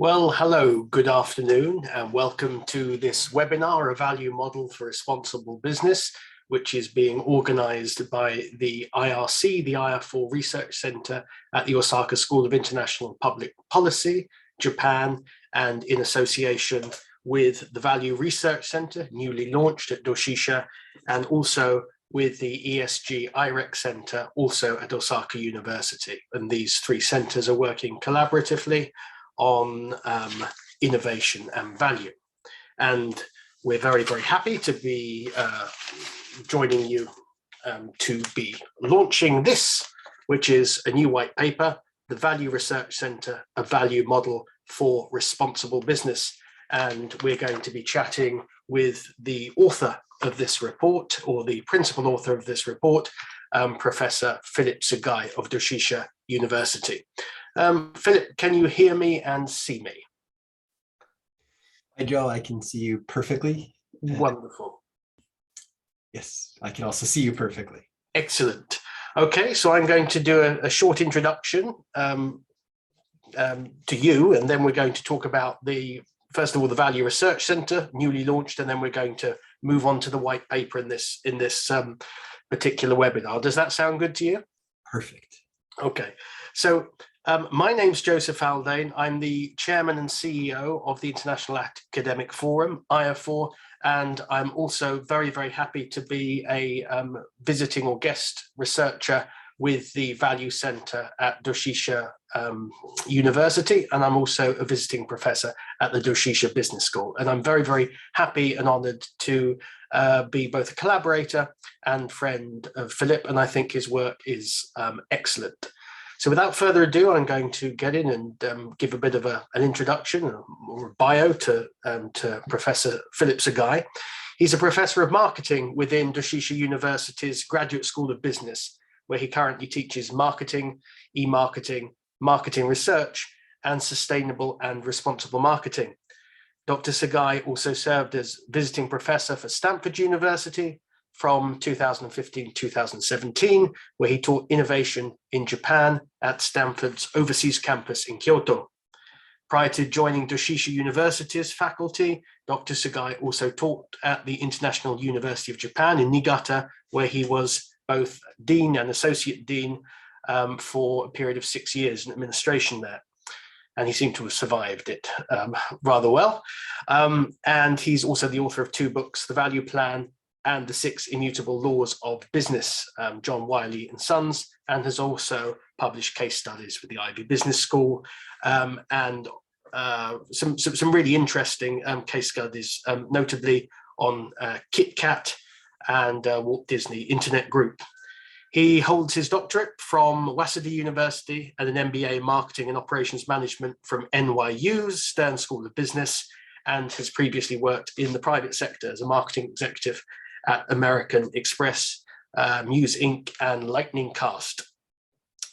Well, hello, good afternoon, and welcome to this webinar, A Value Model for Responsible Business, which is being organized by the IRC, the IAFOR Research Center at the Osaka School of International Public Policy, Japan, and in association with the Value Research Center, newly launched at Doshisha, and also with the ESG-IREC Center, also at Osaka University. And these three centers are working collaboratively on innovation and value. And we're very, very happy to be joining you to be launching this, which is a new white paper, the Value Research Center, a value model for responsible business. And we're going to be chatting with the author of this report, or the principal author of this report, Professor Philip Sugai of Doshisha University. Philip, can you hear me and see me? Hi, Joe. I can see you perfectly. Wonderful. Yes, I can also see you perfectly. Excellent. Okay, so I'm going to do a short introduction to you, and then we're going to talk about first of all, the Value Research Center, newly launched, and then we're going to move on to the white paper in this particular webinar. Does that sound good to you? Perfect. Okay, so my name's Joseph Haldane. I'm the chairman and CEO of the International Academic Forum, IAFOR, and I'm also very, very happy to be a visiting or guest researcher with the Value Center at Doshisha University, and I'm also a visiting professor at the Doshisha Business School. And I'm very, very happy and honored to be both a collaborator and friend of Philip, and I think his work is excellent. So without further ado, I'm going to get in and give a bit of an introduction or a bio to Professor Philip Sugai. He's a professor of marketing within Doshisha University's Graduate School of Business, where he currently teaches marketing, e-marketing, marketing research, and sustainable and responsible marketing. Dr. Sagai also served as visiting professor for Stanford University from 2015-2017, where he taught innovation in Japan at Stanford's overseas campus in Kyoto. Prior to joining Doshisha University's faculty, Dr. Sugai also taught at the International University of Japan in Niigata, where he was both dean and associate dean for a period of 6 years in administration there. And he seemed to have survived it rather well. And he's also the author of 2 books, The Value Plan and The 6 Immutable Laws of Business, John Wiley and Sons, and has also published case studies with the Ivy Business School and some really interesting case studies, notably on KitKat and Walt Disney Internet Group. He holds his doctorate from Waseda University and an MBA in Marketing and Operations Management from NYU's Stern School of Business, and has previously worked in the private sector as a marketing executive at American Express, Muse Inc. and Lightning Cast.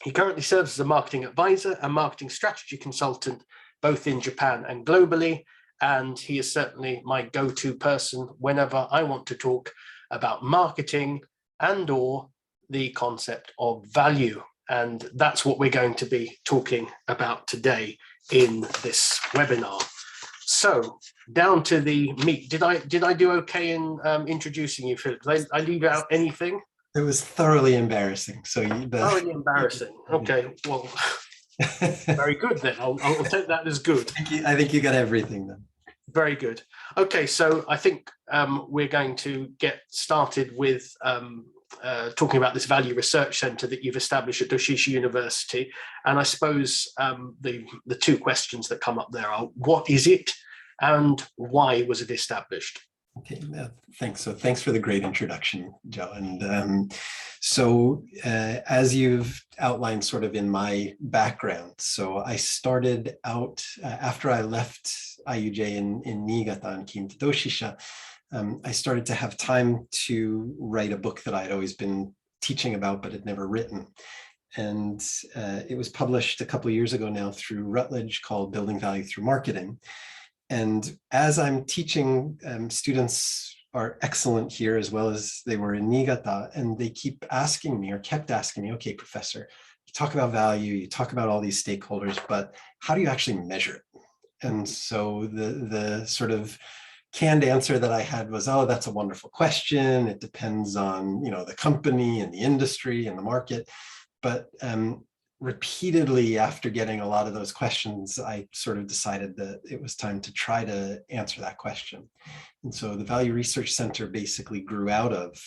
He currently serves as a marketing advisor and marketing strategy consultant, both in Japan and globally, and he is certainly my go-to person whenever I want to talk about marketing and or the concept of value. And that's what we're going to be talking about today in this webinar. So down to the meat. Did I do okay in introducing you, Philip? Did I leave out anything? It was thoroughly embarrassing. Thoroughly embarrassing. Okay, well, very good then. I'll take that as good. I think you got everything then. Very good. Okay, so I think we're going to get started with talking about this Value Research Center that you've established at Doshisha University. And I suppose the 2 questions that come up there are, what is it and why was it established? Okay, thanks. So thanks for the great introduction, Joe. And as you've outlined sort of in my background, so I started out after I left IUJ in Niigata and came to Doshisha. I started to have time to write a book that I'd always been teaching about but had never written. And it was published a couple of years ago now through Routledge, called Building Value Through Marketing. And as I'm teaching, students are excellent here as well as they were in Niigata, and they kept asking me, okay, professor, you talk about value, you talk about all these stakeholders, but how do you actually measure it? And so the sort of canned answer that I had was, oh, that's a wonderful question. It depends on, the company and the industry and the market. But repeatedly, after getting a lot of those questions, I sort of decided that it was time to try to answer that question. And so the Value Research Center basically grew out of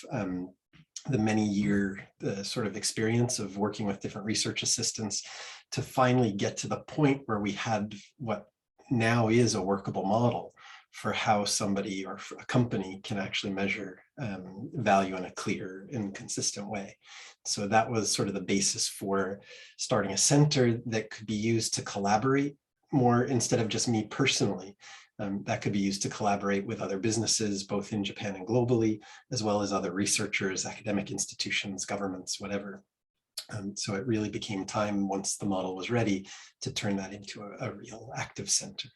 the many-year sort of experience of working with different research assistants to finally get to the point where we had what now is a workable model for how somebody or a company can actually measure value in a clear and consistent way. So that was sort of the basis for starting a center that could be used to collaborate more instead of just me personally. That could be used to collaborate with other businesses, both in Japan and globally, as well as other researchers, academic institutions, governments, whatever. So it really became time, once the model was ready, to turn that into a real active center.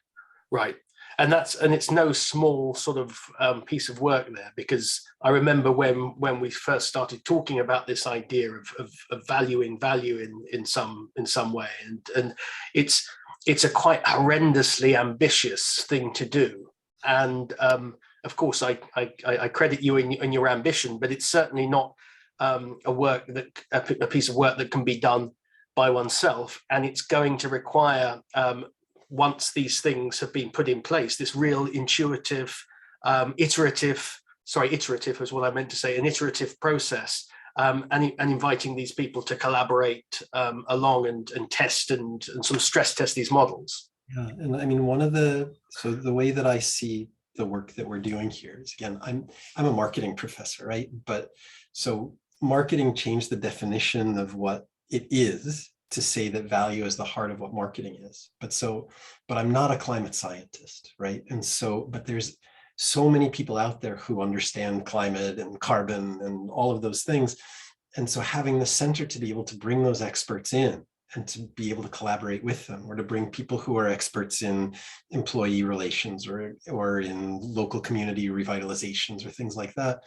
Right. And it's no small sort of piece of work there, because I remember when we first started talking about this idea of valuing value in some way, and it's a quite horrendously ambitious thing to do. And of course, I credit you in your ambition, but it's certainly not a piece of work that can be done by oneself, and it's going to require once these things have been put in place, this real intuitive, iterative is what I meant to say, an iterative process, and inviting these people to collaborate along and test and sort of stress test these models. Yeah, and I mean, so the way that I see the work that we're doing here is, again, I'm a marketing professor, right? But so marketing changed the definition of what it is to say that value is the heart of what marketing is. But I'm not a climate scientist, right? And so, but there's so many people out there who understand climate and carbon and all of those things. And so having the center to be able to bring those experts in and to be able to collaborate with them, or to bring people who are experts in employee relations or in local community revitalizations or things like that,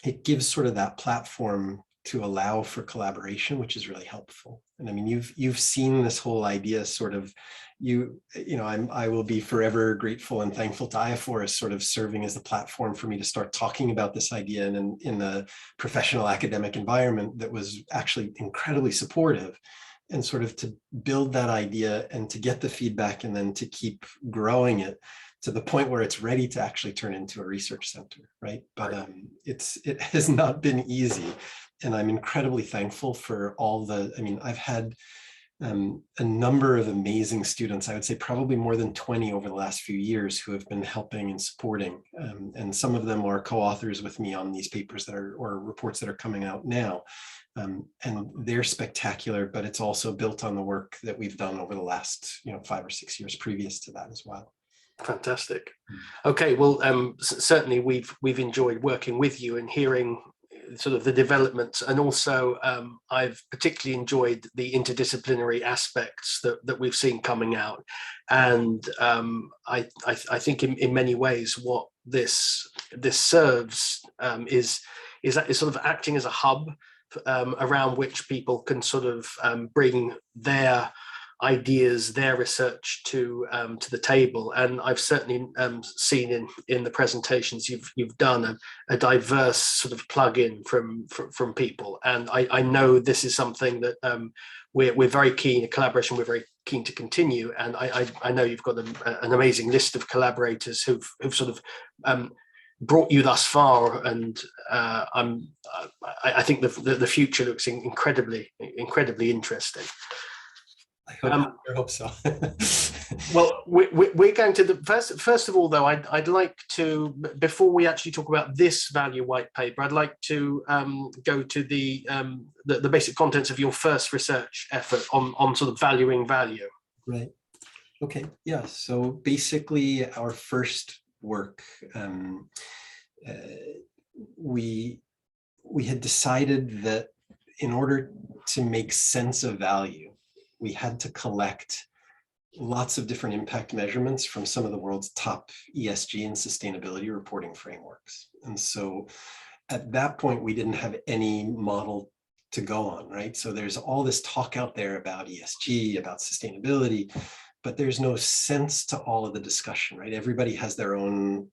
it gives sort of that platform to allow for collaboration, which is really helpful. And I mean, you've seen this whole idea sort of, I will be forever grateful and thankful to IAFOR as sort of serving as the platform for me to start talking about this idea in the professional academic environment that was actually incredibly supportive, and sort of to build that idea and to get the feedback and then to keep growing it to the point where it's ready to actually turn into a research center, right? But it has not been easy. And I'm incredibly thankful for I've had a number of amazing students, I would say probably more than 20 over the last few years, who have been helping and supporting. And some of them are co-authors with me on these papers or reports that are coming out now. And they're spectacular, but it's also built on the work that we've done over the last 5 or 6 years previous to that as well. Fantastic. Okay, well, certainly we've enjoyed working with you and hearing sort of the developments, and also I've particularly enjoyed the interdisciplinary aspects that we've seen coming out. And I think in many ways what this serves is sort of acting as a hub around which people can sort of bring their ideas, their research to the table. And I've certainly seen in the presentations you've done a diverse sort of plug-in from people. And I know this is something that we're very keen, a collaboration we're very keen to continue. And I know you've got an amazing list of collaborators who've sort of brought you thus far, and I think the future looks incredibly interesting. I hope so. Well, we're going to first of all, though, I'd like to, before we actually talk about this value white paper, I'd like to go to the basic contents of your first research effort on sort of valuing value. Right. Okay. Yeah. So basically, our first work, we had decided that in order to make sense of value, we had to collect lots of different impact measurements from some of the world's top ESG and sustainability reporting frameworks. And so at that point, we didn't have any model to go on, right? So there's all this talk out there about ESG, about sustainability, but there's no sense to all of the discussion, right? Everybody has their own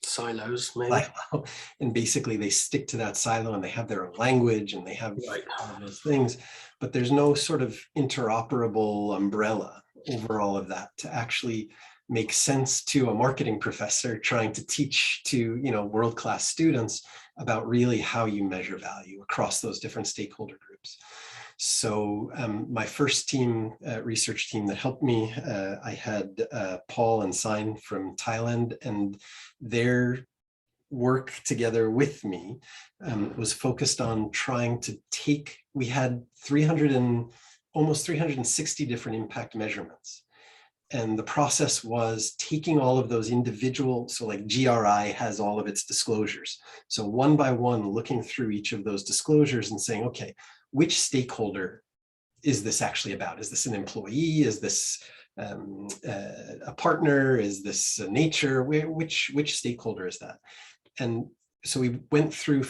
silos, maybe. silo, and basically they stick to that silo and they have their own language and they have all of those things, but there's no sort of interoperable umbrella over all of that to actually make sense to a marketing professor trying to teach to, you know, world-class students about really how you measure value across those different stakeholder groups. So my first team, research team that helped me, I had Paul and Sein from Thailand, and their work together with me was focused on trying to take, we had almost 360 different impact measurements. And the process was taking all of those individual, so like GRI has all of its disclosures. So one by one, looking through each of those disclosures and saying, okay, which stakeholder is this actually about? Is this an employee? Is this a partner? Is this nature? Which stakeholder is that? And so we went through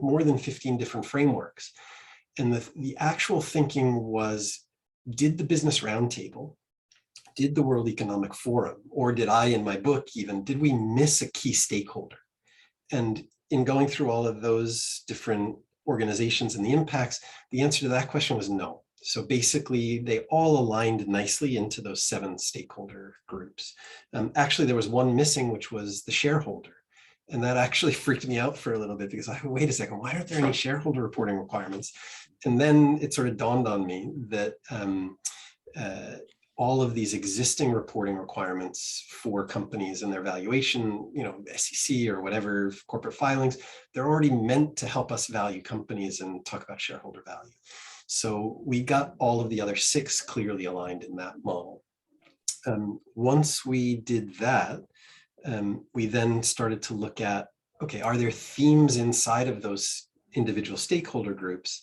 more than 15 different frameworks. And the actual thinking was, did the Business Roundtable, did the World Economic Forum, or did I, in my book even, did we miss a key stakeholder? And in going through all of those different organizations and the impacts, the answer to that question was no. So basically, they all aligned nicely into those 7 stakeholder groups. Actually, there was one missing, which was the shareholder. And that actually freaked me out for a little bit because I wait a second, why aren't there any shareholder reporting requirements? And then it sort of dawned on me that all of these existing reporting requirements for companies and their valuation, you know, SEC or whatever corporate filings, they're already meant to help us value companies and talk about shareholder value. So we got all of the other 6 clearly aligned in that model. Once we did that, we then started to look at, okay, are there themes inside of those individual stakeholder groups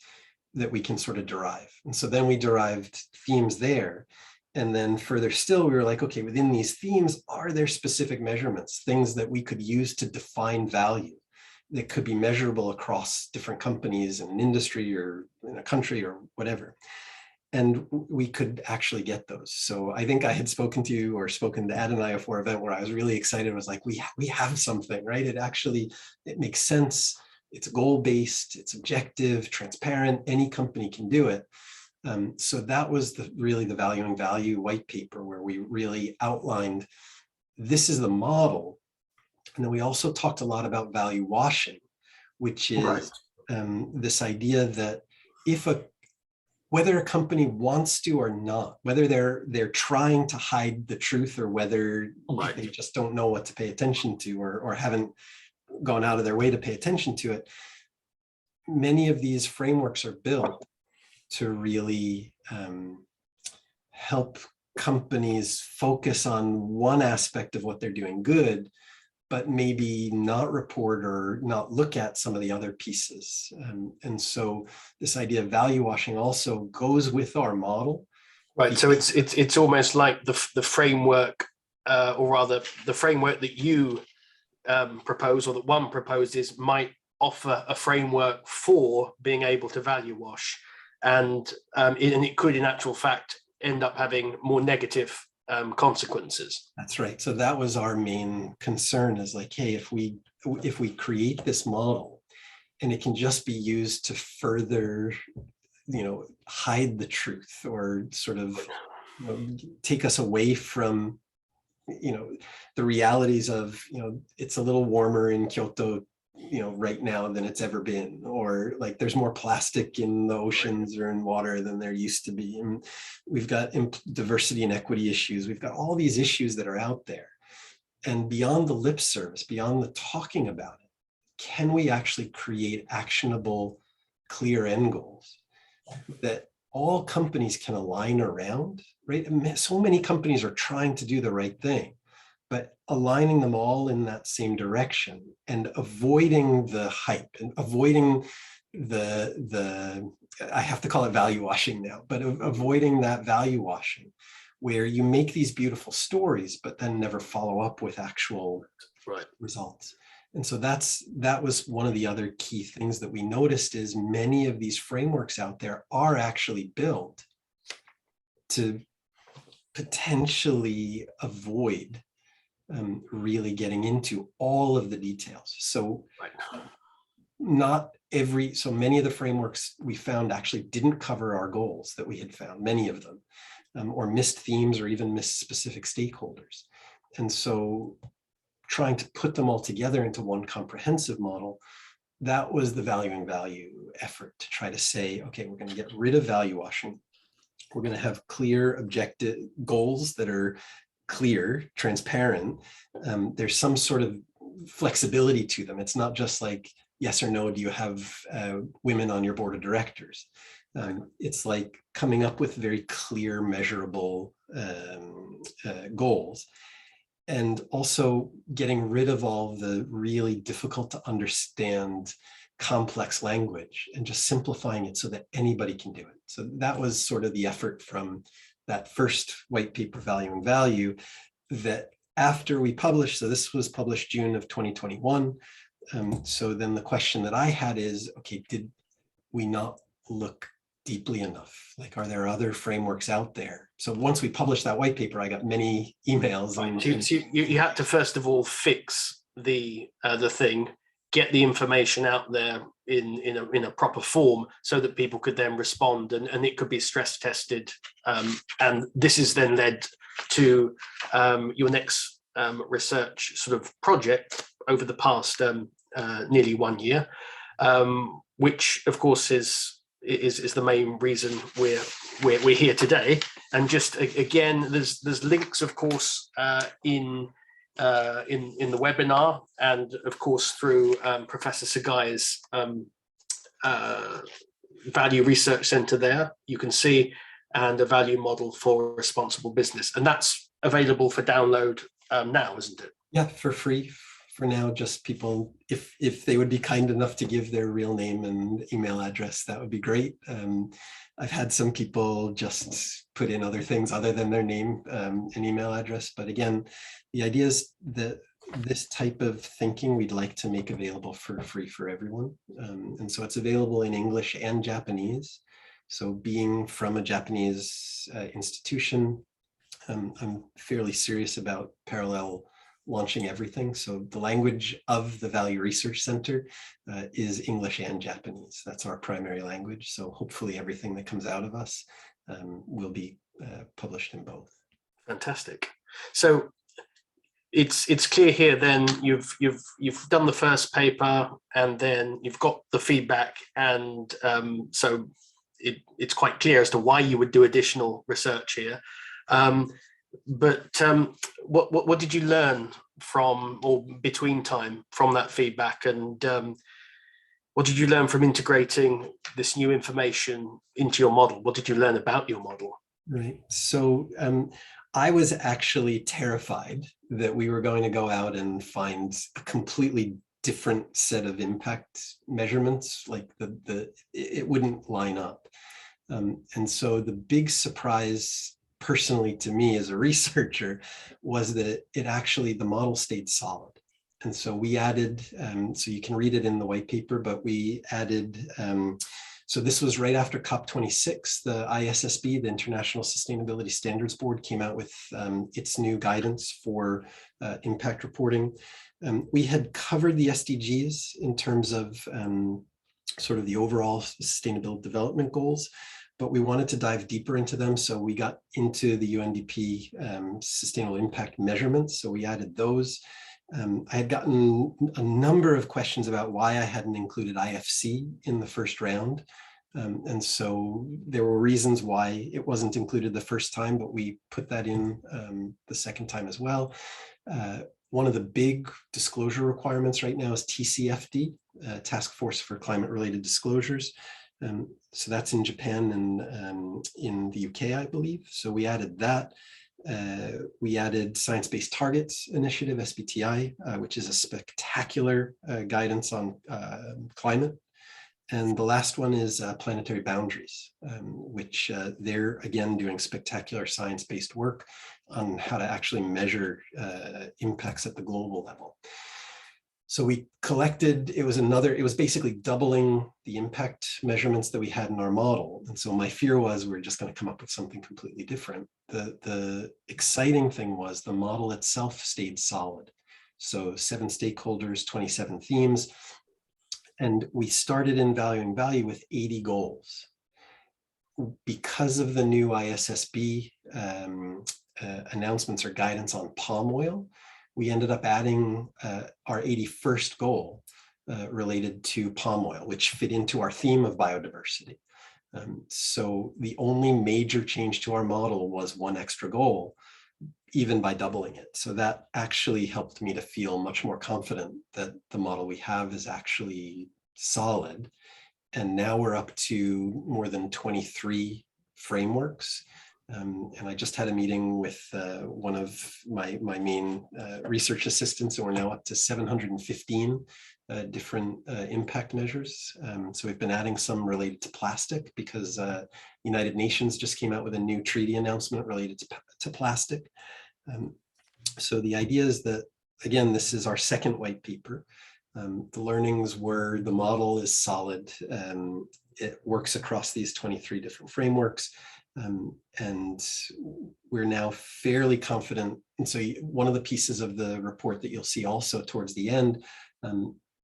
that we can sort of derive? And so then we derived themes there. And then further still, we were like, okay, within these themes, are there specific measurements, things that we could use to define value that could be measurable across different companies in an industry or in a country or whatever? And we could actually get those. So I think I had spoken to you or spoken to at an IAFOR event where I was really excited. I was like, we have something, right? It makes sense. It's goal-based, it's objective, transparent, any company can do it. So that was really the Valuing Value white paper where we really outlined, this is the model. And then we also talked a lot about value washing, which is this idea that whether a company wants to or not, whether they're trying to hide the truth or whether they just don't know what to pay attention to or haven't gone out of their way to pay attention to it, many of these frameworks are built to really help companies focus on one aspect of what they're doing good, but maybe not report or not look at some of the other pieces. And so this idea of value washing also goes with our model. Right, so it's almost like the framework, or rather the framework that you propose or that one proposes might offer a framework for being able to value wash. And it could, in actual fact, end up having more negative consequences. That's right. So that was our main concern, is like, hey, if we create this model and it can just be used to further, hide the truth or sort of take us away from, the realities of, it's a little warmer in Kyoto right now than it's ever been, or like there's more plastic in the oceans or in water than there used to be. And we've got diversity and equity issues. We've got all these issues that are out there. And beyond the lip service, beyond the talking about it, can we actually create actionable, clear end goals that all companies can align around, right? So many companies are trying to do the right thing, but aligning them all in that same direction and avoiding the hype and avoiding I have to call it value washing now, but avoiding that value washing where you make these beautiful stories, but then never follow up with actual results. And so that was one of the other key things that we noticed, is many of these frameworks out there are actually built to potentially avoid really getting into all of the details. So so many of the frameworks we found actually didn't cover our goals that we had found, many of them, or missed themes or even missed specific stakeholders. And so trying to put them all together into one comprehensive model, that was the valuing value effort, to try to say, okay, we're going to get rid of value washing. We're going to have clear objective goals that are clear, transparent. There's some sort of flexibility to them. It's not just like, yes or no, do you have women on your board of directors? It's like coming up with very clear, measurable goals. And also getting rid of all the really difficult to understand complex language and just simplifying it so that anybody can do it. So that was sort of the effort from that first white paper, Valuing Value, that after we published, so this was published June of 2021. So then the question that I had is, okay, did we not look deeply enough? Like, are there other frameworks out there? So once we published that white paper, I got many emails. So you had to first of all fix the thing, get the information out there in a proper form so that people could then respond, and it could be stress tested. And this is then led to your next research sort of project over the past nearly 1 year, which of course is the main reason we're here today. And just again, there's links, of course, in the webinar, and of course through Professor Sugai's Value Research Center there, you can see, and a value model for responsible business. And that's available for download now, isn't it? Yeah, for free for now. Just people, if they would be kind enough to give their real name and email address, that would be great. I've had some people just put in other things other than their name and email address. But again, the idea is that this type of thinking we'd like to make available for free for everyone. And so it's available in English and Japanese. So being from a Japanese institution, I'm fairly serious about parallel launching everything. So the language of the Value Research Center is English and Japanese. That's our primary language. So hopefully everything that comes out of us will be published in both. Fantastic. So it's clear here then you've done the first paper, and then you've got the feedback, and so it's quite clear as to why you would do additional research here. But what did you learn from, or between time, from that feedback, and what did you learn from integrating this new information into your model? What did you learn about your model? Right. So I was actually terrified that we were going to go out and find a completely different set of impact measurements, like it wouldn't line up. And so the big surprise personally to me as a researcher was that the model stayed solid. And so we added, so you can read it in the white paper, but we added, so this was right after COP26, the ISSB, the International Sustainability Standards Board, came out with its new guidance for impact reporting. We had covered the SDGs in terms of sort of the overall sustainable development goals, but we wanted to dive deeper into them. So we got into the UNDP sustainable impact measurements. So we added those. I had gotten a number of questions about why I hadn't included IFC in the first round. And so there were reasons why it wasn't included the first time, but we put that in the second time as well. One of the big disclosure requirements right now is TCFD, Task Force for Climate-Related Disclosures. So that's in Japan and in the UK, I believe. So we added that. We added Science-Based Targets Initiative, SBTI, which is a spectacular guidance on climate. And the last one is Planetary Boundaries, which they're, again, doing spectacular science-based work on how to actually measure impacts at the global level. So we collected, it was basically doubling the impact measurements that we had in our model. And so my fear was we're just going to come up with something completely different. the exciting thing was the model itself stayed solid. So 7 stakeholders, 27 themes. And we started in valuing value with 80 goals. Because of the new ISSB announcements or guidance on palm oil, we ended up adding our 81st goal related to palm oil, which fit into our theme of biodiversity. So the only major change to our model was 1 extra goal, even by doubling it. So that actually helped me to feel much more confident that the model we have is actually solid. And now we're up to more than 23 frameworks. And I just had a meeting with one of my main research assistants, and we're now up to 715 different impact measures. So we've been adding some related to plastic because United Nations just came out with a new treaty announcement related to plastic. So the idea is that, again, this is our second white paper. The learnings were the model is solid. It works across these 23 different frameworks. And we're now fairly confident. And so one of the pieces of the report that you'll see also towards the end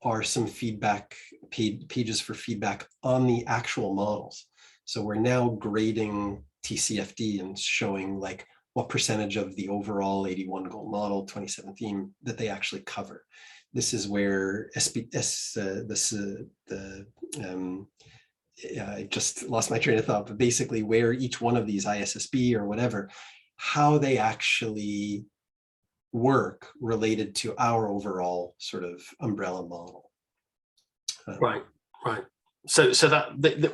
are some feedback, pages for feedback on the actual models. So we're now grading TCFD and showing like what percentage of the overall 81 goal model, 27 theme that they actually cover. This is where I just lost my train of thought, but basically where each one of these ISSB or whatever, how they actually work related to our overall sort of umbrella model. Right. So that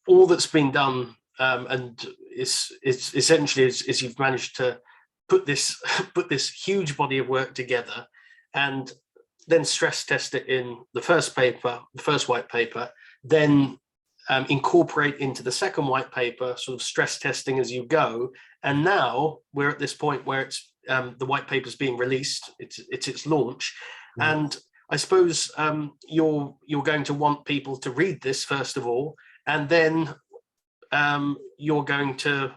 all that's been done, and it's essentially is you've managed to put this huge body of work together, and then stress test it in the first paper, the first white paper, then incorporate into the second white paper, sort of stress testing as you go. And now we're at this point where it's the white paper is being released. It's its launch, and I suppose you're going to want people to read this first of all, and then you're going to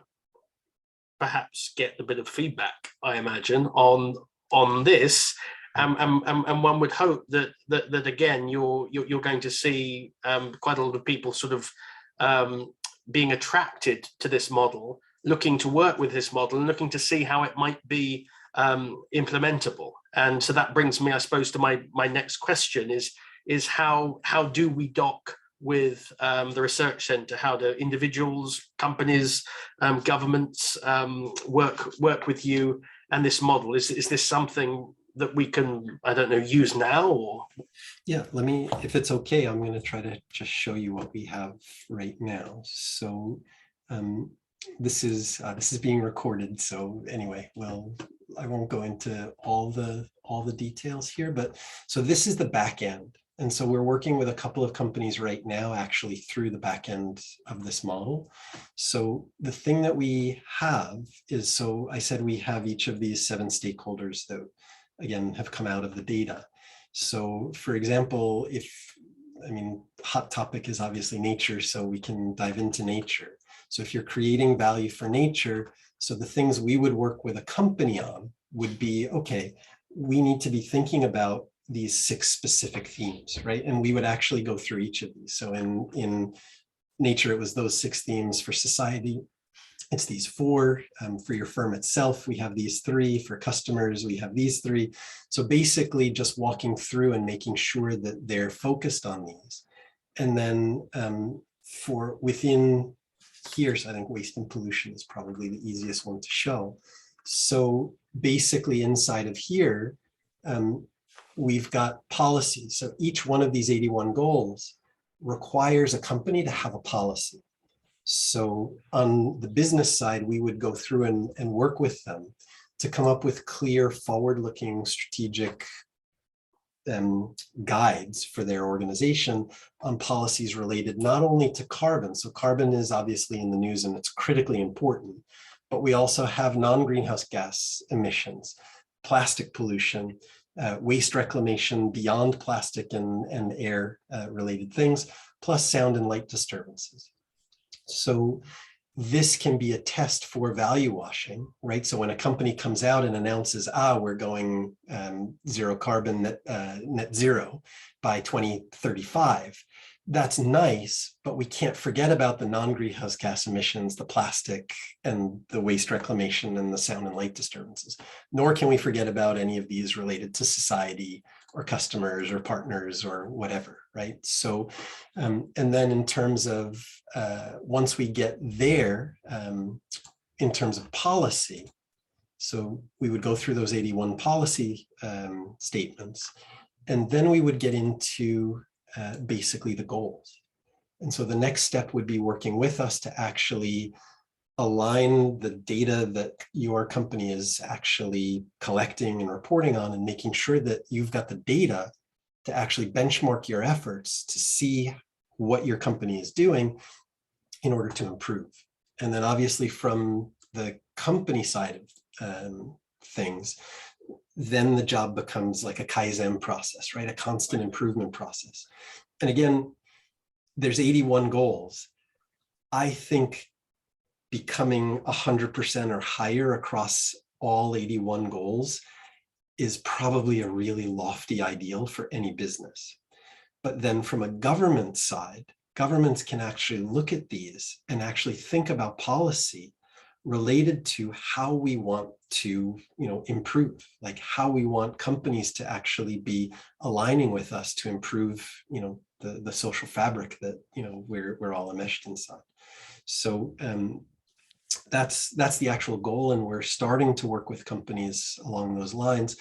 perhaps get a bit of feedback, I imagine, on this. And one would hope that again you're going to see quite a lot of people sort of being attracted to this model, looking to work with this model, and looking to see how it might be implementable. And so that brings me, I suppose, to my next question: is how do we dock with the research centre? How do individuals, companies, governments work with you and this model? Is this something that we can, I don't know, use now? Or yeah, let me, if it's okay, I'm going to try to just show you what we have right now. So this is being recorded. So anyway, well, I won't go into all the details here, but so this is the back end. And so we're working with a couple of companies right now, actually through the back end of this model. So the thing that we have is, so I said we have each of these 7 stakeholders that, again, have come out of the data. So for example, hot topic is obviously nature, so we can dive into nature. So if you're creating value for nature, so the things we would work with a company on would be, okay, we need to be thinking about these 6 specific themes, right? And we would actually go through each of these. So in nature, it was those 6 themes. For society, it's these 4. For your firm itself, we have these 3. For customers, we have these 3. So basically just walking through and making sure that they're focused on these. And then for within here, so I think waste and pollution is probably the easiest one to show. So basically inside of here, we've got policies. So each one of these 81 goals requires a company to have a policy. So on the business side, we would go through and work with them to come up with clear, forward-looking strategic guides for their organization on policies related not only to carbon. So carbon is obviously in the news and it's critically important, but we also have non-greenhouse gas emissions, plastic pollution, waste reclamation beyond plastic and air related things, plus sound and light disturbances. So this can be a test for value washing, right? So when a company comes out and announces, we're going zero carbon net zero by 2035, that's nice, but we can't forget about the non-greenhouse gas emissions, the plastic and the waste reclamation and the sound and light disturbances. Nor can we forget about any of these related to society or customers or partners or whatever, right? So, and then in terms of, once we get there, in terms of policy, so we would go through those 81 policy statements, and then we would get into basically the goals. And so the next step would be working with us to actually align the data that your company is actually collecting and reporting on, and making sure that you've got the data to actually benchmark your efforts to see what your company is doing in order to improve. And then obviously from the company side of things, then the job becomes like a Kaizen process, right? A constant improvement process. And again, there's 81 goals. I think becoming 100% or higher across all 81 goals is probably a really lofty ideal for any business. But then from a government side, governments can actually look at these and actually think about policy related to how we want to, improve, like how we want companies to actually be aligning with us to improve, the social fabric that, we're all enmeshed inside. So that's the actual goal. And we're starting to work with companies along those lines.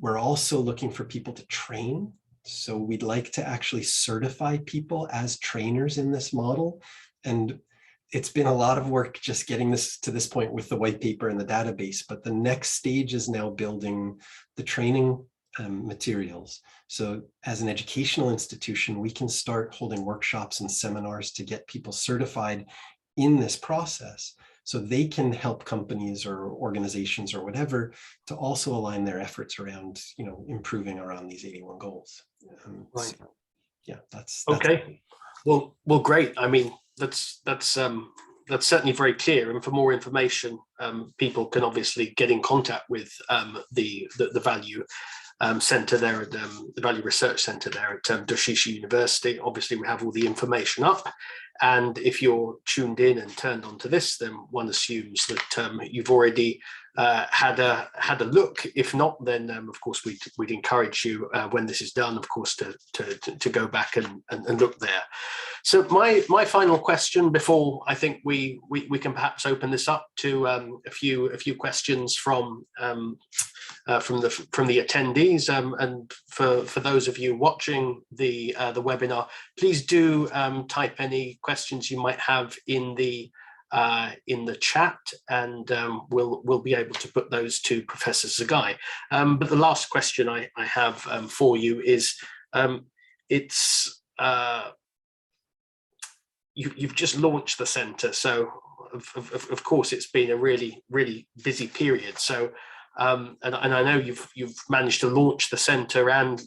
We're also looking for people to train. So we'd like to actually certify people as trainers in this model. And it's been a lot of work just getting this to this point with the white paper and the database, but the next stage is now building the training materials. So as an educational institution, we can start holding workshops and seminars to get people certified in this process, so they can help companies or organizations or whatever to also align their efforts around, improving around these 81 goals. Right. So, yeah, that's okay. Well, great. I mean, that's certainly very clear. And for more information, people can obviously get in contact with the Value Center there at the Value Research Center there at Doshisha University. Obviously, we have all the information up. And if you're tuned in and turned on to this, then one assumes that you've already had a look. If not, then of course we'd encourage you when this is done, of course, to go back and look there. So my final question before I think we can perhaps open this up to a few questions from the attendees, and for those of you watching the webinar, please do type any questions you might have in the chat, and we'll be able to put those to Professor Sugai. But the last question I have for you is, you've just launched the centre, so of course it's been a really busy period. So and I know you've managed to launch the centre and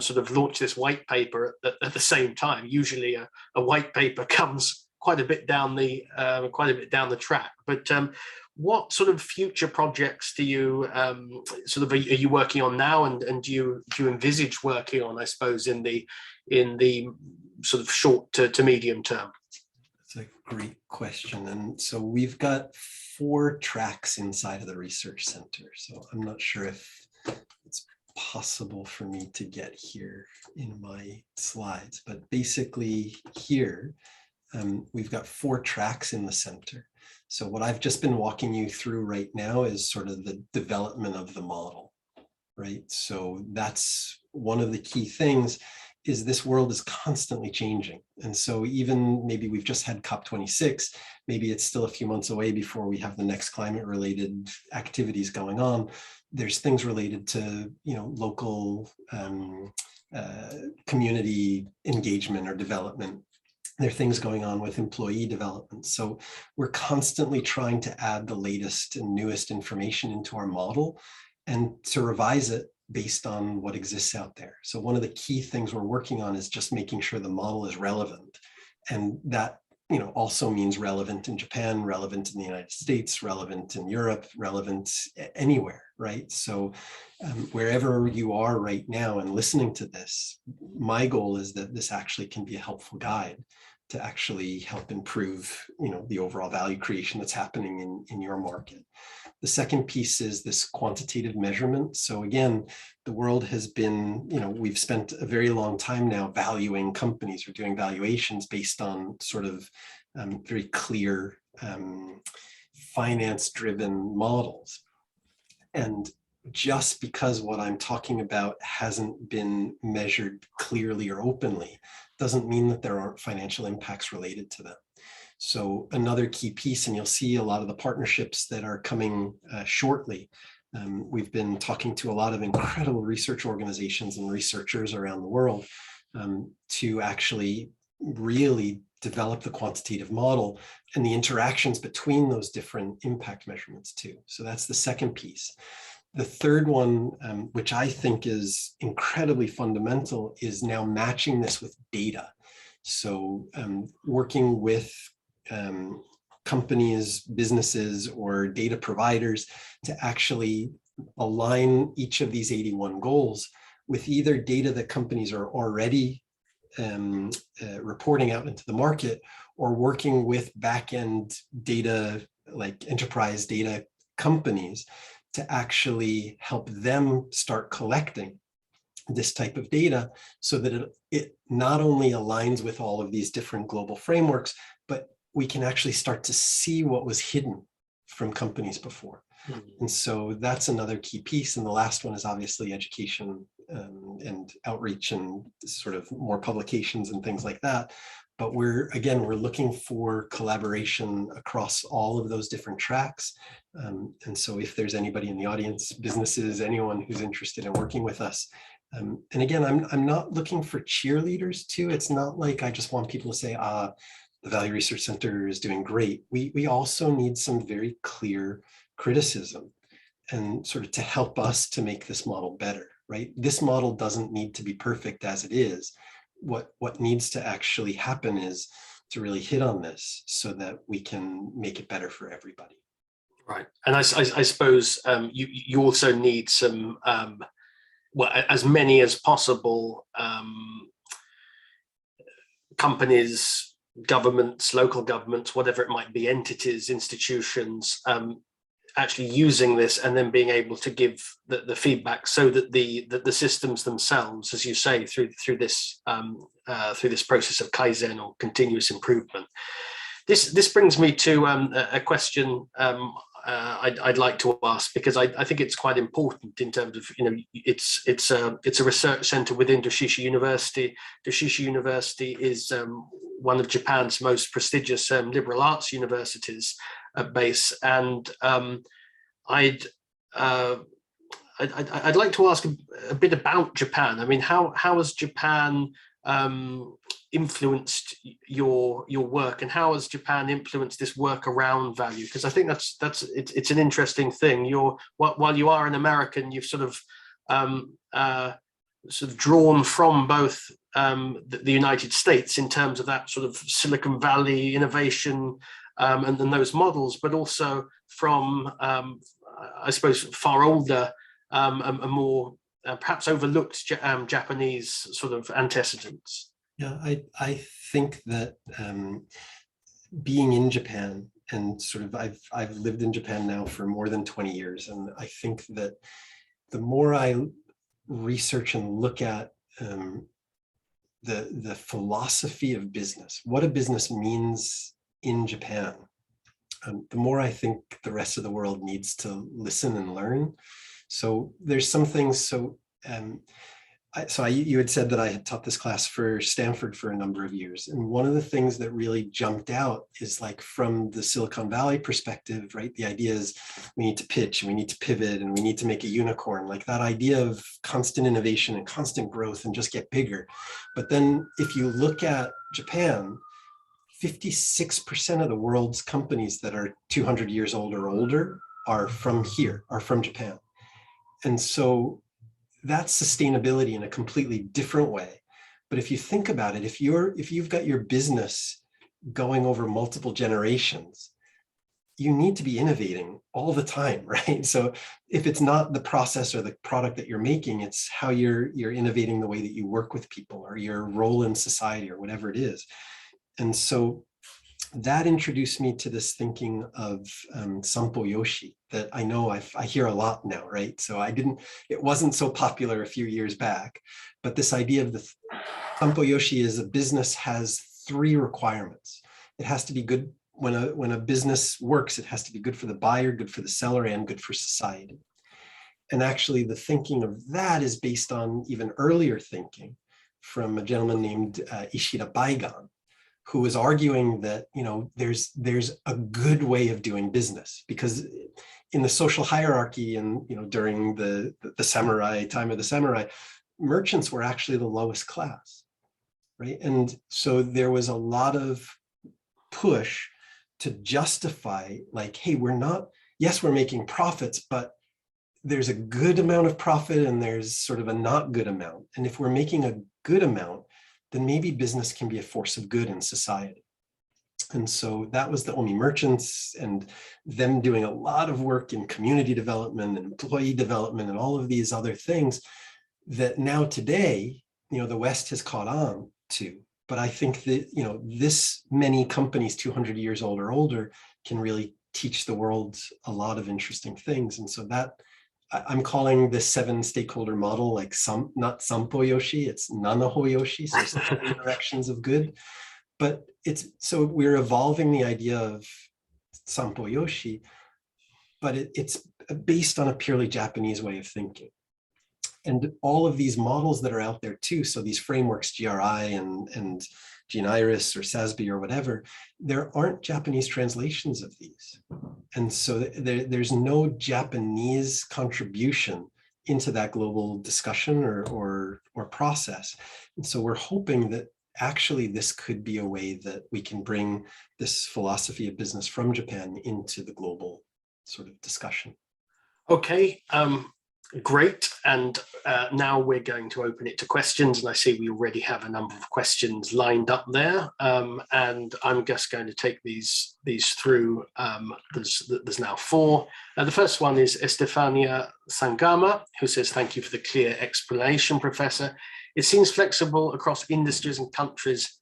sort of launch this white paper at the same time. Usually a white paper comes quite a bit down the track. But what sort of future projects do you are you working on now, and do you envisage working on, I suppose, in the sort of short to medium term? That's a great question. And so we've got 4 tracks inside of the research center. So I'm not sure if it's possible for me to get here in my slides, but basically here, we've got 4 tracks in the center. So what I've just been walking you through right now is sort of the development of the model, right? So that's one of the key things, is this world is constantly changing. And so even maybe we've just had COP26, maybe it's still a few months away before we have the next climate related activities going on. There's things related to, local community engagement or development. There are things going on with employee development. So we're constantly trying to add the latest and newest information into our model and to revise it based on what exists out there. So one of the key things we're working on is just making sure the model is relevant, and that also means relevant in Japan, relevant in the United States, relevant in Europe, relevant anywhere, right? So wherever you are right now and listening to this, my goal is that this actually can be a helpful guide to actually help improve, the overall value creation that's happening in your market. The second piece is this quantitative measurement. So again, the world has been, we've spent a very long time now valuing companies or doing valuations based on sort of very clear finance-driven models. And just because what I'm talking about hasn't been measured clearly or openly doesn't mean that there aren't financial impacts related to them. So another key piece, and you'll see a lot of the partnerships that are coming shortly. We've been talking to a lot of incredible research organizations and researchers around the world to actually really develop the quantitative model and the interactions between those different impact measurements too. So that's the second piece. The third one, which I think is incredibly fundamental, is now matching this with data. So working with companies, businesses, or data providers to actually align each of these 81 goals with either data that companies are already reporting out into the market, or working with back-end data, like enterprise data companies, to actually help them start collecting this type of data so that it not only aligns with all of these different global frameworks, but we can actually start to see what was hidden from companies before. And so that's another key piece. And the last one is obviously education and outreach and sort of more publications and things like that. But we're looking for collaboration across all of those different tracks. And so if there's anybody in the audience, businesses, anyone who's interested in working with us, and again, I'm not looking for cheerleaders too. It's not like I just want people to say, the Value Research Center is doing great. We also need some very clear criticism and sort of to help us to make this model better, right? This model doesn't need to be perfect as it is. What needs to actually happen is to really hit on this so that we can make it better for everybody. Right. And I suppose you also need some, as many as possible companies, governments, local governments, whatever it might be, entities, institutions, actually using this and then being able to give the feedback so that the systems themselves, as you say, through this process of Kaizen or continuous improvement. This brings me to a question I'd like to ask, because I think it's quite important in terms of, it's a research center within Doshisha University. Doshisha University is one of Japan's most prestigious liberal arts universities at base, and I'd like to ask a bit about Japan. I mean, how has Japan influenced your work, and how has Japan influenced this work around value? Because I think it's an interesting thing. While you are an American, you've sort of drawn from both the United States in terms of that sort of Silicon Valley innovation and then those models, but also from I suppose far older and more perhaps overlooked Japanese sort of antecedents. Yeah, I think that being in Japan, and sort of I've lived in Japan now for more than 20 years, and I think that the more I research and look at the philosophy of business, what a business means in Japan, the more I think the rest of the world needs to listen and learn. So there's some things. So you had said that I had taught this class for Stanford for a number of years. And one of the things that really jumped out is, like, from the Silicon Valley perspective, right? The idea is we need to pitch, and we need to pivot, and we need to make a unicorn, like that idea of constant innovation and constant growth and just get bigger. But then if you look at Japan, 56% of the world's companies that are 200 years old or older are from here, are from Japan. And so that's sustainability in a completely different way. But if you think about it, if you've got your business going over multiple generations, you need to be innovating all the time, right? So if it's not the process or the product that you're making, it's how you're innovating the way that you work with people or your role in society or whatever it is. And so that introduced me to this thinking of Sampo Yoshi that I know I hear a lot now, right? So it wasn't so popular a few years back, but this idea of the Sampo Yoshi is a business has 3 requirements. It has to be good. When a business works, it has to be good for the buyer, good for the seller, and good for society. And actually the thinking of that is based on even earlier thinking from a gentleman named Ishida Baigan, who was arguing that, there's a good way of doing business, because in the social hierarchy and, during the samurai, time of the samurai, merchants were actually the lowest class, right? And so there was a lot of push to justify, like, hey, we're making profits, but there's a good amount of profit and there's sort of a not good amount. And if we're making a good amount, then maybe business can be a force of good in society. And so that was the Omi merchants and them doing a lot of work in community development and employee development and all of these other things that now today, the West has caught on to. But I think that, this many companies 200 years old or older can really teach the world a lot of interesting things. And so that I'm calling this 7 stakeholder model, like not Sampo Yoshi, it's Nanaho Yoshi, so 7 directions of good. But so we're evolving the idea of Sampo Yoshi, but it's based on a purely Japanese way of thinking. And all of these models that are out there too, so these frameworks, GRI and ESG-IREC or SASB or whatever, there aren't Japanese translations of these. And so there's no Japanese contribution into that global discussion or process. And so we're hoping that actually this could be a way that we can bring this philosophy of business from Japan into the global sort of discussion. Okay. Great. And now we're going to open it to questions. And I see we already have a number of questions lined up there. And I'm just going to take these through. There's now 4. The first one is Estefania Sangama, who says, thank you for the clear explanation, Professor. It seems flexible across industries and countries.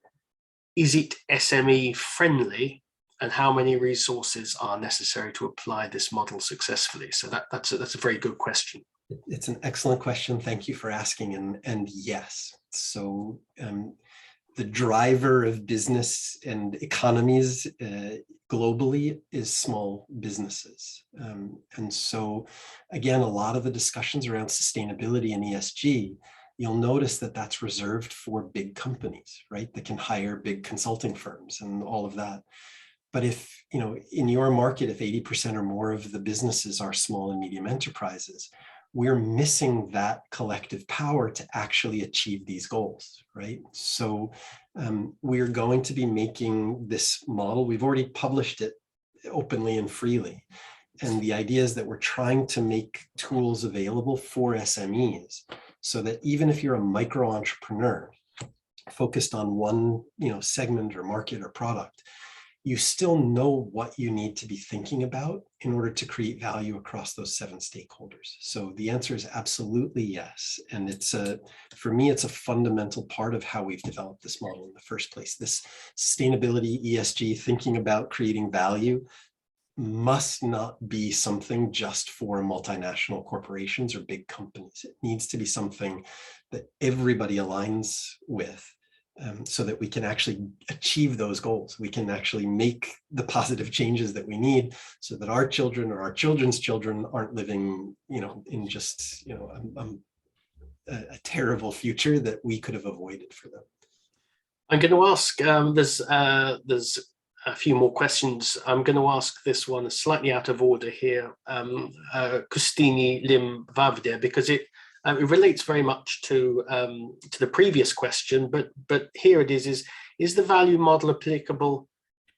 Is it SME friendly? And how many resources are necessary to apply this model successfully? So that's a very good question. It's an excellent question. Thank you for asking. And yes, so the driver of business and economies globally is small businesses. And so again, a lot of the discussions around sustainability and ESG, you'll notice that that's reserved for big companies, right? That can hire big consulting firms and all of that. But if, in your market, if 80% or more of the businesses are small and medium enterprises, we're missing that collective power to actually achieve these goals, right? So we're going to be making this model. We've already published it openly and freely. And the idea is that we're trying to make tools available for SMEs so that even if you're a micro entrepreneur focused on one, segment or market or product, you still know what you need to be thinking about in order to create value across those 7 stakeholders. So the answer is absolutely yes. And for me, it's a fundamental part of how we've developed this model in the first place. This sustainability, ESG, thinking about creating value must not be something just for multinational corporations or big companies. It needs to be something that everybody aligns with. So that we can actually achieve those goals. We can actually make the positive changes that we need so that our children or our children's children aren't living, in just, a terrible future that we could have avoided for them. I'm going to ask, there's a few more questions. I'm going to ask this one slightly out of order here, Kustini Lim Vavde, because it relates very much to the previous question, but here it is the value model applicable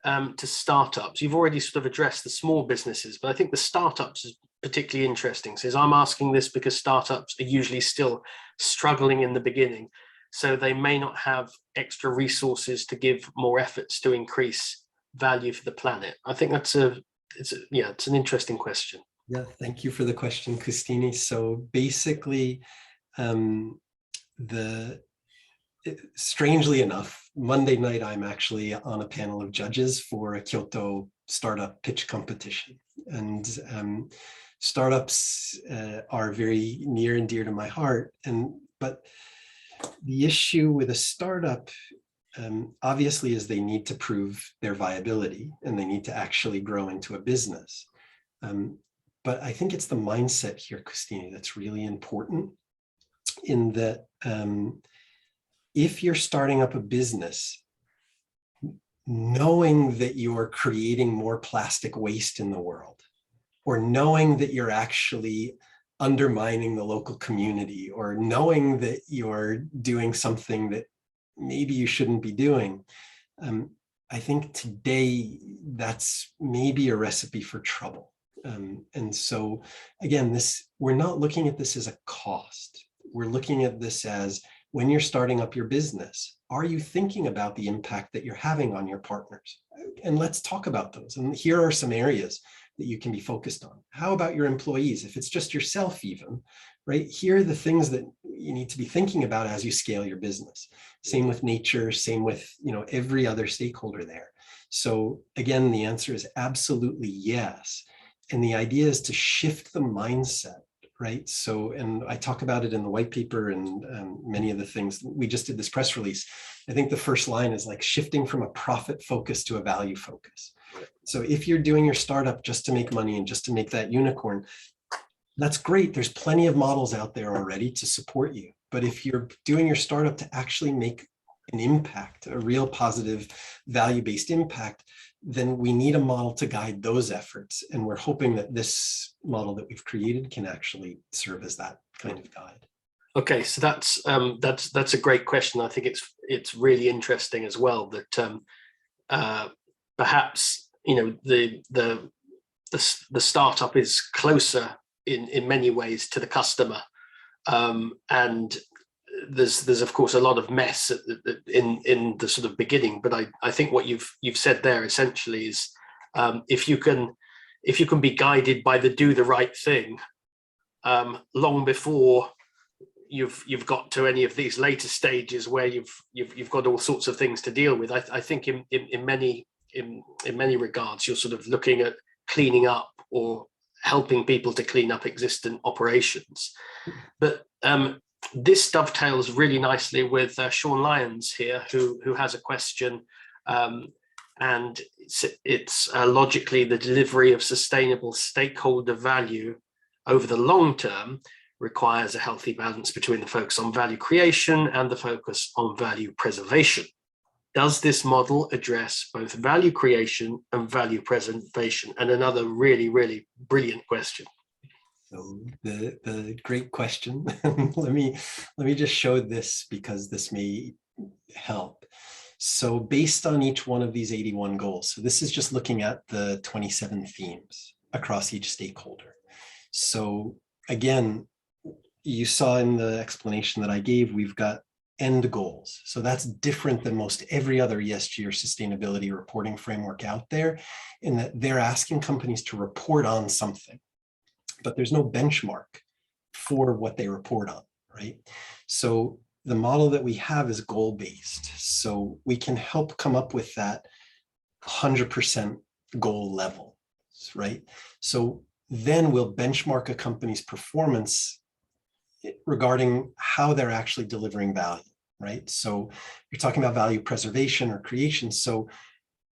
to startups? You've already sort of addressed the small businesses, but I think the startups is particularly interesting. Says, I'm asking this because startups are usually still struggling in the beginning. so they may not have extra resources to give more efforts to increase value for the planet? I think it's an interesting question. Yeah, thank you for the question, Kustini. So basically, strangely enough, Monday night, I'm actually on a panel of judges for a Kyoto startup pitch competition. And startups are very near and dear to my heart. But the issue with a startup, obviously, is they need to prove their viability and they need to actually grow into a business. But I think it's the mindset here, Kustini, that's really important, in that if you're starting up a business, knowing that you're creating more plastic waste in the world, or knowing that you're actually undermining the local community, or knowing that you're doing something that maybe you shouldn't be doing, I think today that's maybe a recipe for trouble. And so again, we're not looking at this as a cost. We're looking at this as, when you're starting up your business, are you thinking about the impact that you're having on your partners? And let's talk about those. And here are some areas that you can be focused on. How about your employees? If it's just yourself even, right? Here are the things that you need to be thinking about as you scale your business. Same with nature, same with, every other stakeholder there. So again, the answer is absolutely yes. And the idea is to shift the mindset, right? So, and I talk about it in the white paper and many of the things. We just did this press release. I think the first line is like shifting from a profit focus to a value focus. So if you're doing your startup just to make money and just to make that unicorn, that's great. There's plenty of models out there already to support you. But if you're doing your startup to actually make an impact, a real positive value-based impact, then we need a model to guide those efforts. And we're hoping that this model that we've created can actually serve as that kind of guide. Okay, so that's a great question. I think it's really interesting as well that perhaps the startup is closer in many ways to the customer, and there's of course a lot of mess in the sort of beginning. But I think what you've said there essentially is, if you can be guided by the do the right thing long before you've got to any of these later stages where you've got all sorts of things to deal with. I think in many regards you're sort of looking at cleaning up or helping people to clean up existing operations. But this dovetails really nicely with Sean Lyons here, who has a question, and it's logically the delivery of sustainable stakeholder value over the long term requires a healthy balance between the focus on value creation and the focus on value preservation. Does this model address both value creation and value preservation? And another really, really brilliant question. So the great question. let me just show this because this may help. So based on each one of these 81 goals, so this is just looking at the 27 themes across each stakeholder. So again, you saw in the explanation that I gave, we've got end goals. So that's different than most every other ESG or sustainability reporting framework out there, in that they're asking companies to report on something, but there's no benchmark for what they report on, right? So the model that we have is goal-based. So we can help come up with that 100% goal level, right? So then we'll benchmark a company's performance regarding how they're actually delivering value, right? So you're talking about value preservation or creation. So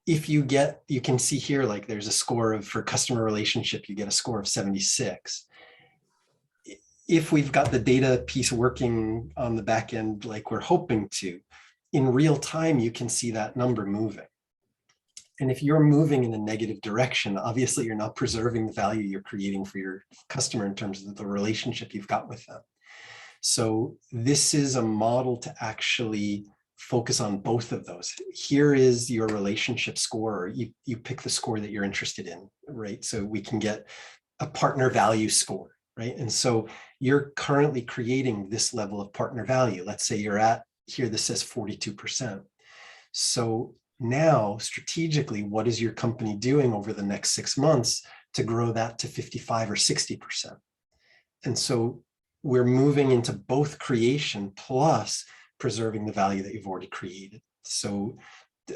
if you can see here, like there's a score for customer relationship, you get a score of 76. If we've got the data piece working on the back end, like we're hoping to, in real time, you can see that number moving. And if you're moving in a negative direction, obviously you're not preserving the value you're creating for your customer in terms of the relationship you've got with them. So this is a model to actually focus on both of those. Here is your relationship score, or you pick the score that you're interested in, right? So we can get a partner value score, right? And so you're currently creating this level of partner value. Let's say you're at here this says 42%. So now strategically, what is your company doing over the next 6 months to grow that to 55 or 60%? And so we're moving into both creation plus preserving the value that you've already created. So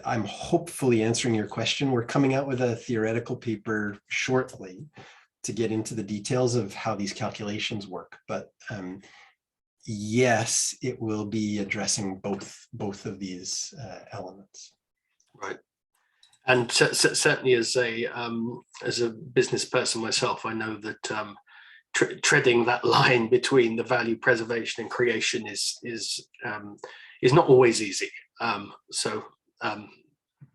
I'm hopefully answering your question. We're coming out with a theoretical paper shortly to get into the details of how these calculations work. But yes, it will be addressing both of these elements. Right. And certainly as a business person myself, I know that treading that line between the value preservation and creation is not always easy. So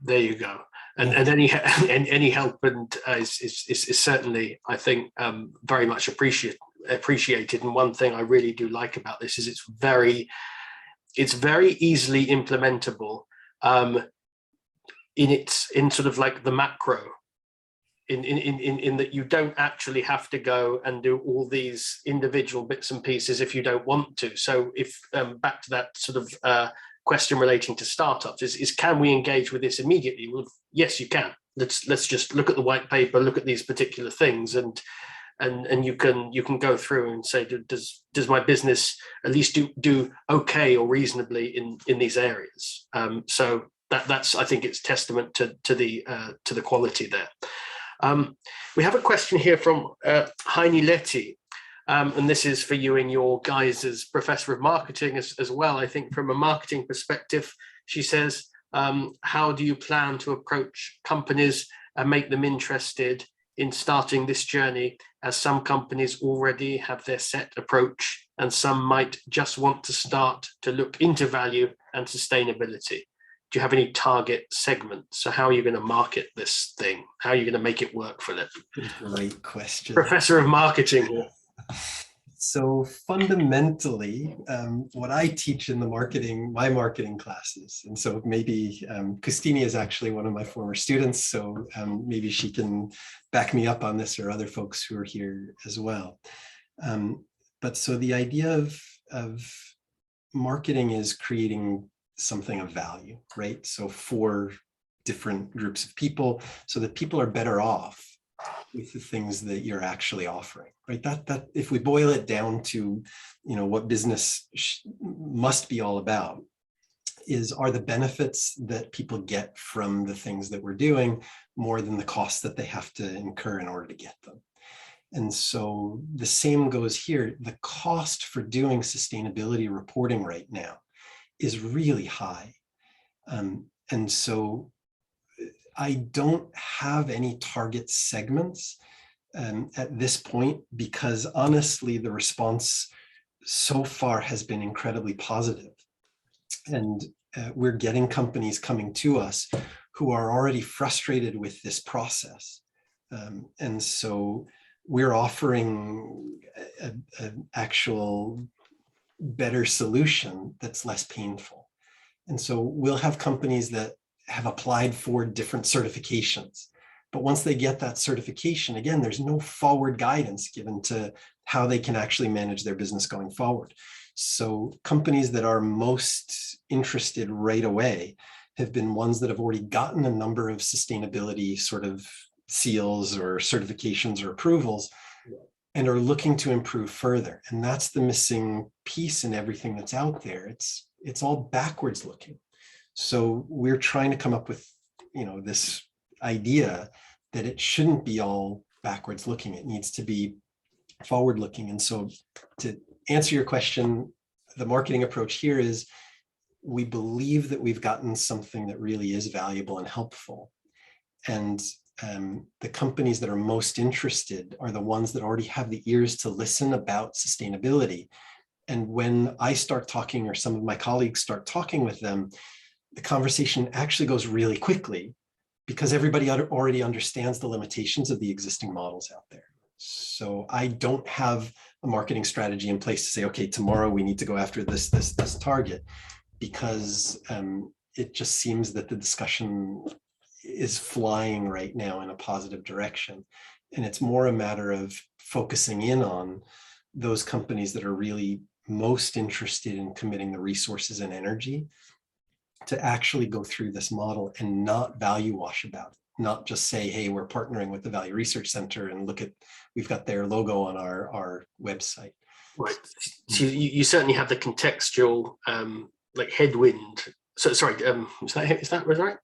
there you go. And any help and is certainly, I think, very much appreciated. And one thing I really do like about this is it's very easily implementable in sort of like the macro. In that you don't actually have to go and do all these individual bits and pieces if you don't want to. So if back to that sort of question relating to startups is can we engage with this immediately? Well, yes, you can. Let's just look at the white paper, look at these particular things, and you can go through and say, does my business at least do okay or reasonably in these areas? So that's I think it's testament to the quality there. We have a question here from Heini Letty, and this is for you and your guys as Professor of Marketing as well. I think from a marketing perspective, she says, how do you plan to approach companies and make them interested in starting this journey, as some companies already have their set approach and some might just want to start to look into value and sustainability? Do you have any target segments? So how are you going to market this thing? How are you going to make it work, Philip? Great question. Professor of Marketing here. So fundamentally, what I teach in my marketing classes, and so maybe Kustini is actually one of my former students, so maybe she can back me up on this, or other folks who are here as well. But so the idea of marketing is creating something of value, right? So for different groups of people, so that people are better off with the things that you're actually offering, right? That if we boil it down to, what business must be all about, are the benefits that people get from the things that we're doing more than the costs that they have to incur in order to get them. And so the same goes here. The cost for doing sustainability reporting right now is really high. And so I don't have any target segments at this point, because honestly, the response so far has been incredibly positive. And we're getting companies coming to us who are already frustrated with this process. And so we're offering an actual better solution that's less painful. And so we'll have companies that have applied for different certifications, but once they get that certification, again, there's no forward guidance given to how they can actually manage their business going forward. So companies that are most interested right away have been ones that have already gotten a number of sustainability sort of seals or certifications or approvals, and are looking to improve further. And that's the missing piece in everything that's out there. It's all backwards looking. So we're trying to come up with, this idea that it shouldn't be all backwards looking. It needs to be forward looking. And so to answer your question, the marketing approach here is we believe that we've gotten something that really is valuable and helpful. And the companies that are most interested are the ones that already have the ears to listen about sustainability. And when I start talking, or some of my colleagues start talking with them, the conversation actually goes really quickly, because everybody already understands the limitations of the existing models out there. So I don't have a marketing strategy in place to say, okay, tomorrow we need to go after this target, because it just seems that the discussion is flying right now in a positive direction. And it's more a matter of focusing in on those companies that are really most interested in committing the resources and energy to actually go through this model and not value wash about it, not just say, hey, we're partnering with the Value Research Center and look at, we've got their logo on our website. Right. So you certainly have the contextual like headwind. So sorry, is that right?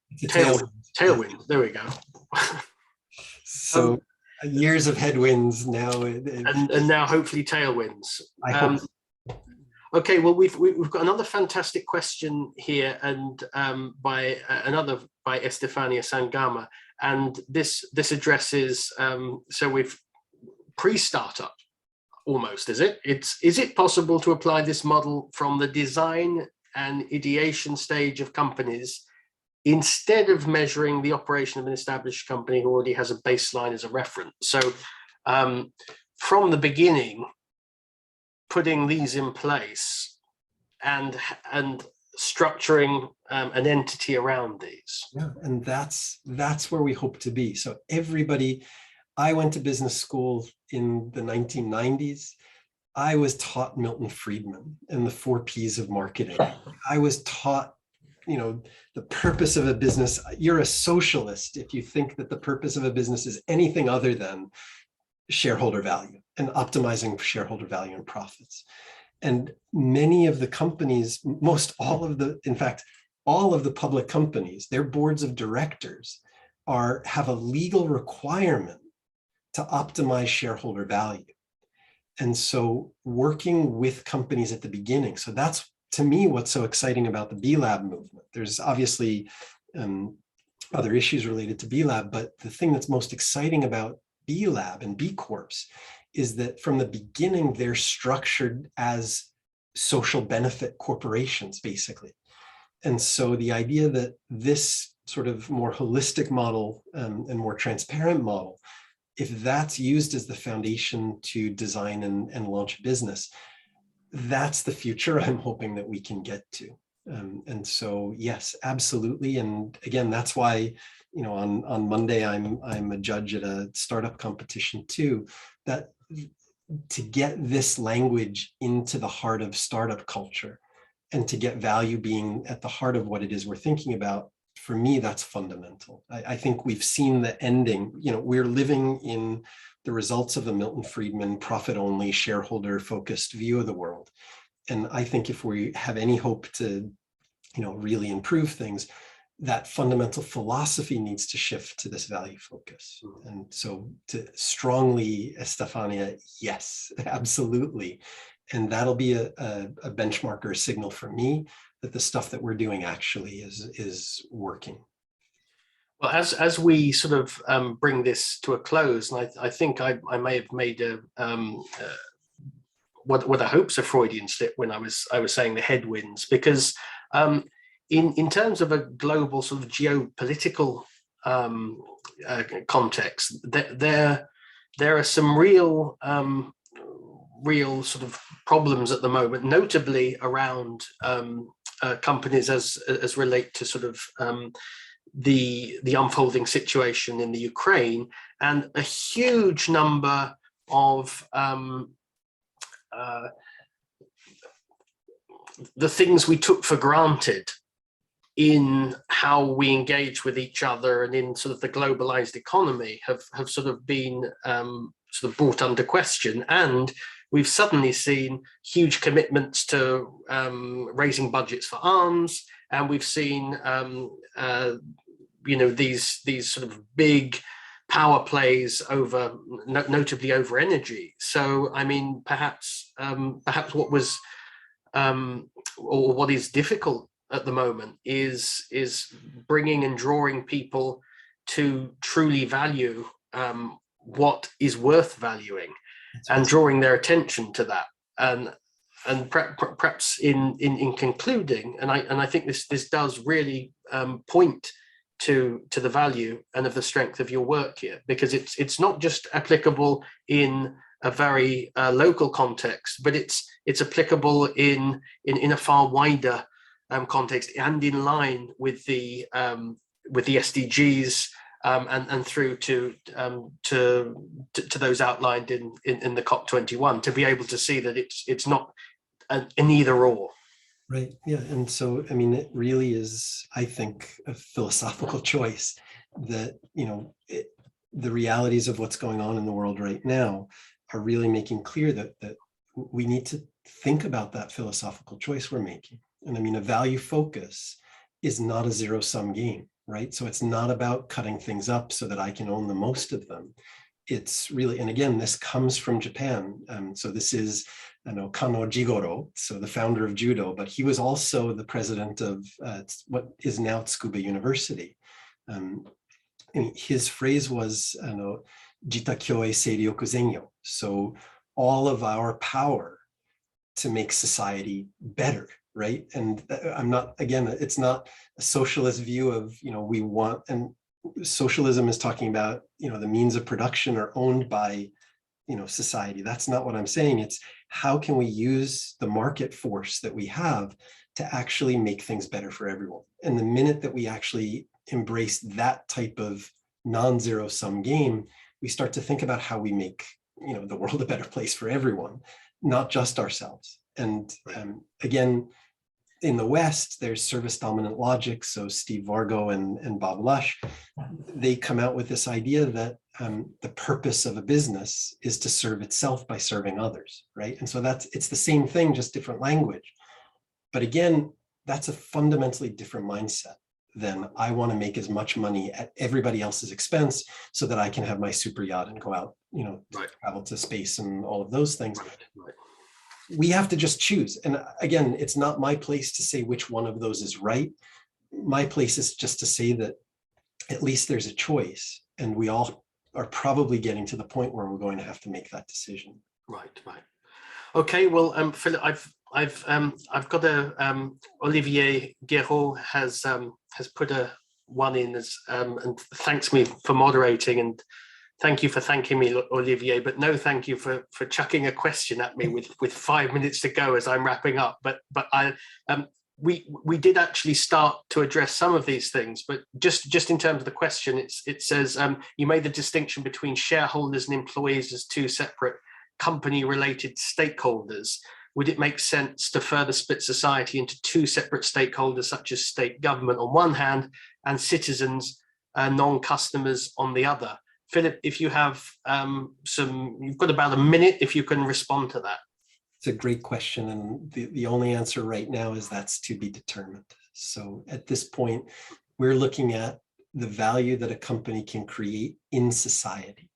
Tailwind. There we go. So years of headwinds now, and now hopefully tailwinds. I hope. Okay, well we've got another fantastic question here, and by Estefania Sangama, and this addresses so we've pre-startup almost, is it possible to apply this model from the design and ideation stage of companies instead of measuring the operation of an established company who already has a baseline as a reference? So from the beginning, putting these in place and structuring an entity around these. Yeah, and that's where we hope to be. So everybody, I went to business school in the 1990s. I was taught Milton Friedman and the 4 Ps of marketing. I was taught, the purpose of a business. You're a socialist if you think that the purpose of a business is anything other than shareholder value and optimizing shareholder value and profits. And many of the companies, in fact, all of the public companies, their boards of directors have a legal requirement to optimize shareholder value. And so working with companies at the beginning, so that's, to me, what's so exciting about the B Lab movement. There's obviously other issues related to B Lab, but the thing that's most exciting about B Lab and B Corps is that from the beginning, they're structured as social benefit corporations, basically. And so the idea that this sort of more holistic model and more transparent model, if that's used as the foundation to design and launch a business, that's the future I'm hoping that we can get to. And so, yes, absolutely. And again, that's why, on Monday, I'm a judge at a startup competition too, that to get this language into the heart of startup culture and to get value being at the heart of what it is we're thinking about, for me, that's fundamental. I think we've seen the ending, we're living in the results of the Milton Friedman profit-only shareholder-focused view of the world. And I think if we have any hope to, really improve things, that fundamental philosophy needs to shift to this value focus. And so to strongly, Estefania, yes, absolutely. And that'll be a benchmark or a signal for me that the stuff that we're doing actually is working. Well, as we sort of bring this to a close, and I think I may have made what I hope's a Freudian slip when I was saying the headwinds, because in terms of a global sort of geopolitical context, there are some real sort of problems at the moment, notably around companies as relate to sort of the unfolding situation in the Ukraine, and a huge number of the things we took for granted in how we engage with each other and in sort of the globalized economy have sort of been sort of brought under question. And we've suddenly seen huge commitments to raising budgets for arms, and we've seen these sort of big power plays over, notably over energy. So I mean, perhaps what was or what is difficult at the moment is bringing and drawing people to truly value what is worth valuing, and drawing their attention to that. And perhaps in concluding, and I think this does really point to the value and of the strength of your work here, because it's not just applicable in a very local context, but it's applicable in a far wider context, and in line with the SDGs and through to those outlined in the COP21, to be able to see that it's not an either or. Right. Yeah. And so, I mean, it really is, I think, a philosophical choice that, the realities of what's going on in the world right now are really making clear that we need to think about that philosophical choice we're making. And I mean, a value focus is not a zero-sum game, right? So it's not about cutting things up so that I can own the most of them. It's really, and again, this comes from Japan. So this is, Kano Jigoro, so the founder of judo, but he was also the president of what is now Tsukuba University. And his phrase was, Jita Kyoi Seiryoku Zenyo. So all of our power to make society better, right? And I'm not, again, it's not a socialist view of, we want, and socialism is talking about, the means of production are owned by, society. That's not what I'm saying. It's how can we use the market force that we have to actually make things better for everyone? And the minute that we actually embrace that type of non-zero sum game, we start to think about how we make, the world a better place for everyone, not just ourselves. And again, in the West, there's service dominant logic. So Steve Vargo and Bob Lush, they come out with this idea that the purpose of a business is to serve itself by serving others, right? And so it's the same thing, just different language. But again, that's a fundamentally different mindset than I want to make as much money at everybody else's expense so that I can have my super yacht and go out, travel to space and all of those things. Right. We have to just choose. And again, it's not my place to say which one of those is right. My place is just to say that at least there's a choice, and we all are probably getting to the point where we're going to have to make that decision. Right. Okay. Well, Philip, I've got Olivier Guéraud has put one in as and thanks me for moderating, and thank you for thanking me, Olivier, but no thank you for chucking a question at me with 5 minutes to go as I'm wrapping up. But we did actually start to address some of these things, but just in terms of the question, it says you made the distinction between shareholders and employees as two separate company-related stakeholders. Would it make sense to further split society into two separate stakeholders, such as state government on one hand and citizens, non-customers on the other? Philip, if you have you've got about a minute, if you can respond to that. It's a great question. And the only answer right now is that's to be determined. So at this point, we're looking at the value that a company can create in society.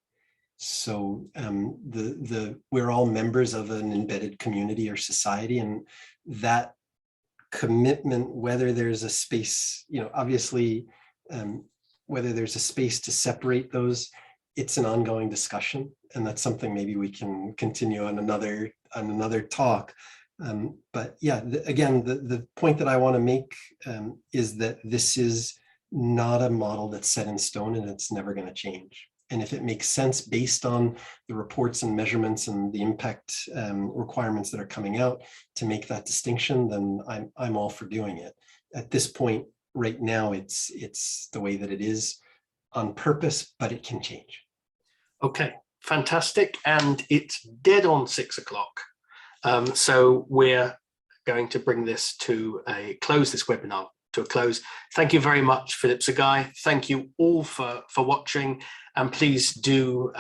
So we're all members of an embedded community or society, and that commitment, whether there's a space, obviously, whether there's a space to separate those, it's an ongoing discussion, and that's something maybe we can continue on another talk. But yeah, again, the point that I want to make is that this is not a model that's set in stone, and it's never going to change. And if it makes sense based on the reports and measurements and the impact requirements that are coming out to make that distinction, then I'm all for doing it. At this point, right now, it's the way that it is on purpose, but it can change. Okay, fantastic. And it's dead on 6 o'clock. So we're going to bring this to a close, this webinar to a close. Thank you very much, Philip Sugai. Thank you all for watching. And please do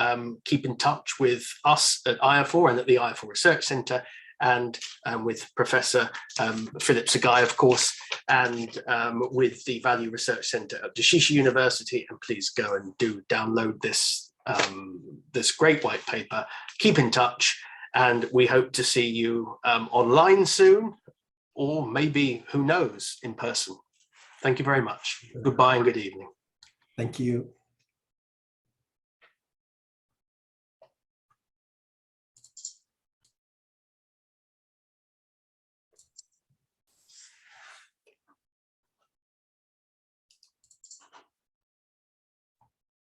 keep in touch with us at IAFOR and at the IAFOR Research Center, and with Professor Philip Sugai, of course, and with the Value Research Center at Doshisha University. And please go and do download this, this great white paper. Keep in touch, and we hope to see you online soon, or maybe, who knows, in person. Thank you very much. Goodbye and good evening. Thank you.